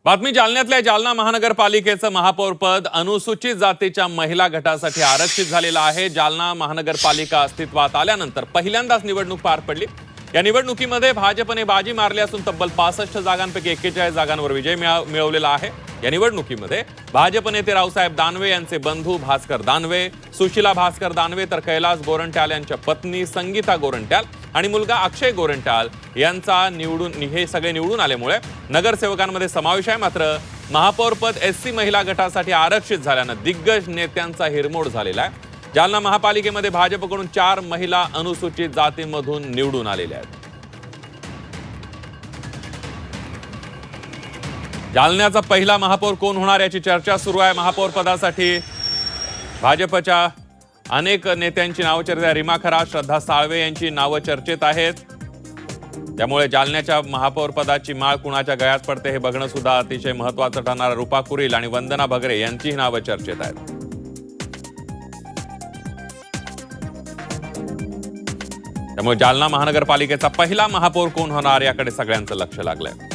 बातमी जालन्यातल्या जालना महानगरपालिकेचं महापौरपद अनुसूचित जातीच्या महिला गटासाठी आरक्षित झालेलं आहे। जालना महानगरपालिका अस्तित्वात आल्यानंतर पहिल्यांदाच निवडणूक पार पडली। या निवडणुकीमध्ये भाजपने बाजी मारली असून तब्बल 65 जागांपैकी 41 जागांवर विजय मिळवलेला आहे। या निवडणुकीमध्ये भाजप नेते रावसाहेब दानवे यांचे बंधू भास्कर दानवे, सुशीला भास्कर दानवे तर कैलास गोरंट्याल यांच्या पत्नी संगीता गोरंट्याल आणि मुलगा अक्षय गोरंट्याल यांचा हे सगळे निवडून आल्यामुळे नगरसेवकांमध्ये समावेश आहे। मात्र महापौरपद एससी महिला गटासाठी आरक्षित झाल्यानं दिग्गज नेत्यांचा हिरमोड झालेला आहे। जालना महापालिकेमध्ये भाजपकडून 4 महिला अनुसूचित जातींमधून निवडून आलेल्या आहेत। जालन्याचा पहिला महापौर कोण होणार याची चर्चा सुरू आहे। महापौर पदासाठी भाजपच्या अनेक नेत्यांची नावं चर्चेत आहेत। रीमा खरा, श्रद्धा साळवे यांची नावं चर्चेत आहेत। त्यामुळे जालन्याच्या महापौर पदाची माळ कुणाच्या गळ्यात पडते हे बघणं सुद्धा अतिशय महत्त्वाचं ठरणार। रूपा कुरील आणि वंदना भगरे यांचीही नावं चर्चेत आहेत। त्यामुळे जालना महानगरपालिकेचा पहिला महापौर कोण होणार याकडे सगळ्यांचं लक्ष लागलंय।